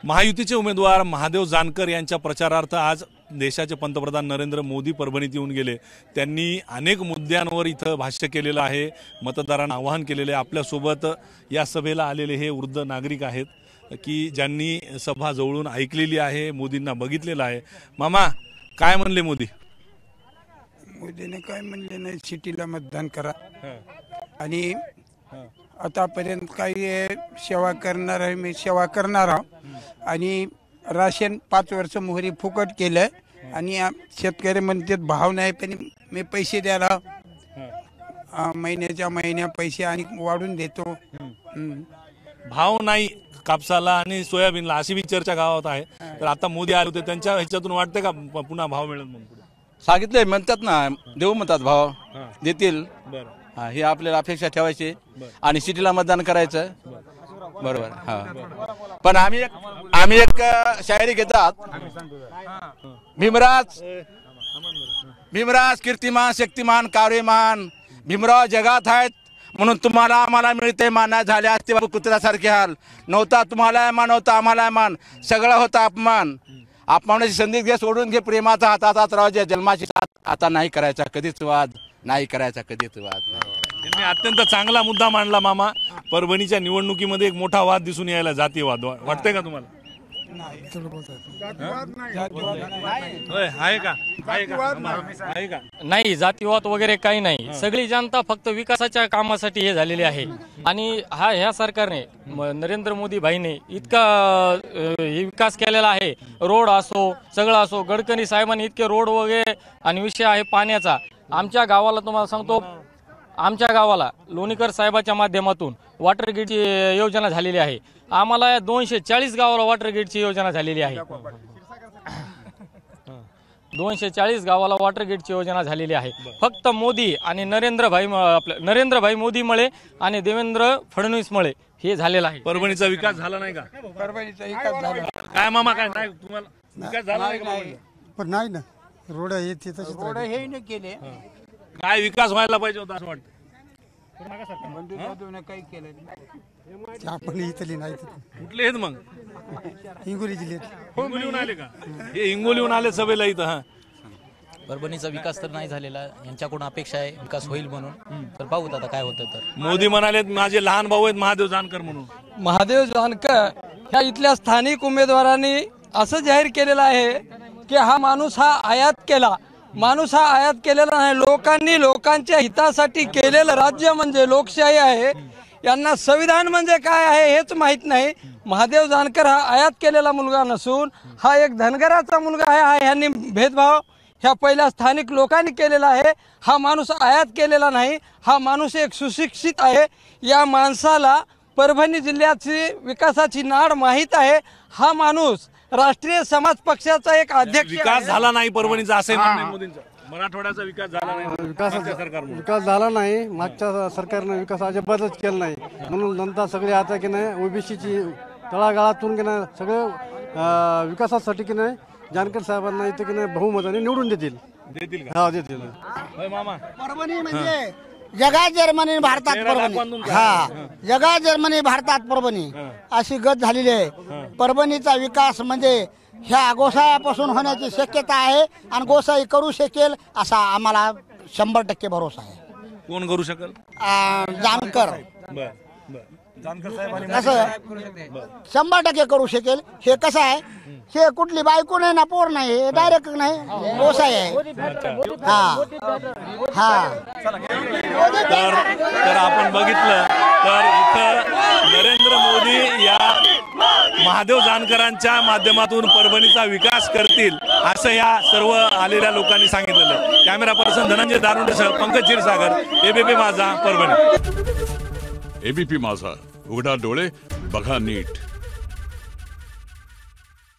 महायुतीचे उमेदवार महादेव जानकर यांच्या प्रचारार्थ आज देशाचे पंतप्रधान नरेंद्र मोदी परभणीत येऊन गेले। त्यांनी अनेक मुद्द्यांवर इथं भाष्य केलेलं आहे, मतदारांना आवाहन केलेले आहे। आपल्यासोबत या सभेला आलेले हे वृद्ध नागरिक आहेत की ज्यांनी सभा जवळून ऐकलेली आहे, मोदींना बघितलेलं आहे। मामा, काय म्हणले मोदी? मोदीने काय म्हणले नाही, सिटीला मतदान करा आणि आतापर्यंत काही सेवा करणार आहे, मी सेवा करणार आहोत आणि राशन 5 वर्ष मोहरी फुकट केलं आणि शेतकरी म्हणतात भाव नाही, पण मी पैसे द्यायला महिन्याच्या महिन्या पैसे आणि वाढून देतो। भाव नाही कापसाला आणि सोयाबीनला अशी बी चर्चा गावात आहे। तर आता मोदी आले होते, त्यांच्या ह्याच्यातून वाटते का पुन्हा भाव मिळेल म्हणून? सांगितलंय, म्हणतात ना देऊ म्हणतात, भाव देतील। बरं, ही आपल्याला अपेक्षा ठेवायची आणि सिटीला मतदान करायचं, बरोबर। हा, पण आम्ही एक शायरी घेतात, भीमराज कीर्तिमान शक्तिमान कार्यमान, भीमराव जगात आहेत म्हणून तुम्हाला आम्हाला मिळते माना, झाले असते बाबू कुत्र्यासारखे हाल, नव्हता तुम्हाला मान नव्हता आम्हाला मान, सगळा होता अपमान, अपमानाची संधी घे सोडून घे प्रेमाचा हातात राजा जन्माची साथ, आता नाही करायचा कधीच वाद, नाही करायचा कधीच वाद। त्यांनी अत्यंत चांगला मुद्दा मांडला मामा। परभणीच्या निवडणुकीमध्ये एक मोठा वाद दिसून यायला, जातीवाद वाटतंय का तुम्हाला? नाही, जातीवाद वगैरे काही नाही। सगळी जनता फक्त विकासाच्या कामासाठी हे झालेली आहे आणि ह्या सरकारने नरेंद्र मोदी भाईने इतका विकास केलेला आहे, रोड असो सगळं असो, गडकरी साहेबांनी इतके रोड वगैरे, आणि विषय आहे पाण्याचा। आमच्या गावाला तुम्हाला सांगतो, आमच्या गावाला लोणीकर साहेबाच्या माध्यमातून वॉटर गेटची योजना झालेली आहे। आम्हाला 240 गावाला वॉटर गेटची योजना झालेली आहे, 240 गावाला वॉटर गेटची योजना झालेली आहे। फक्त मोदी आणि नरेंद्रभाई मोदीमुळे आणि देवेंद्र फडणवीसमुळे हे झालेलं आहे। परभणीचा विकास झाला नाही का? परभणीचा विकास झाला काय मामा, काय नाही तुम्हाला विकास झाला नाही? पण नाही ना, रोड हे रोड हे नाही केले, काय विकास व्हायला पाहिजे होता असं वाटतं? काही केलं आपण इथली नाही, कुठले आहेत मग? हिंगोली जिल्ह्यात हिंगोलीहून आले का? हे हिंगोलीहून आले सभेला इथं। हा, परभणीचा विकास तर नाही झालेला, यांच्याकडून अपेक्षा आहे विकास होईल म्हणून, तर पाहूत आता काय होतं। तर मोदी म्हणाले माझे लहान भाऊ आहेत महादेव जानकर म्हणून। महादेव जानकर ह्या इथल्या स्थानिक उमेदवारांनी असं जाहीर केलेलं आहे की हा माणूस आयात केलेला नाही, लोकांनी लोकांच्या हितासाठी केलेलं राज्य म्हणजे लोकशाही आहे। यांना संविधान म्हणजे काय आहे हेच माहित नाही। महादेव जानकर हा आयात केलेला मुलगा नसून हा एक धनगराचा मुलगा आहे। ह्यांनी भेदभाव ह्या पहिल्या स्थानिक लोकांनी केलेला आहे। हा माणूस आयात केलेला नाही, हा माणूस एक सुशिक्षित आहे। या माणसाला परभणी जिल्ह्याची विकासाची नाड माहीत आहे। हा माणूस राष्ट्रीय समाज पक्षाचा एक अध्यक्ष। विकास झाला नाही परभणीचा असं म्हणणं आहे मोदींचं। मराठवाड्याचा विकास झाला नाही, विकास झाला नाही, मागच्या सरकारने विकास अजिबातच केला नाही, म्हणून जनता सगळे आता की नाही ओबीसीची तळागाळातून की नाही सगळे विकासासाठी की नाही जानकर साहेबांना इथे की नाही बहुमताने निवडून देतील का? हा, देतील। मामा, परभणी म्हणजे जगात जर्मनी भारतात परभणी, हा जगात जर्मनी भारतात परभणी अशी गत झालेली आहे। परभणीचा विकास म्हणजे ह्या गोसाव्यापासून होण्याची शक्यता आहे आणि गोसाई करू शकेल असा आम्हाला 100% भरोसा आहे। कोण करू शकेल? जानकर, कसं 100% करू शकेल। हे कसं आहे, हे कुठली बायको नाही ना पोर नाही, हे डायरेक्ट नाही, गोसाई आहे। तर आपण बघितलं तर इथं नरेंद्र मोदी या महादेव जानकरांच्या माध्यमातून परभणीचा विकास करतील असं या सर्व आलेल्या लोकांनी सांगितलेलं आहे। कॅमेरा पर्सन धनंजय दारुंडेसह पंकज क्षीरसागर, एबीपी माझा, परभणी। एबीपी माझा, उघडा डोळे बघा नीट।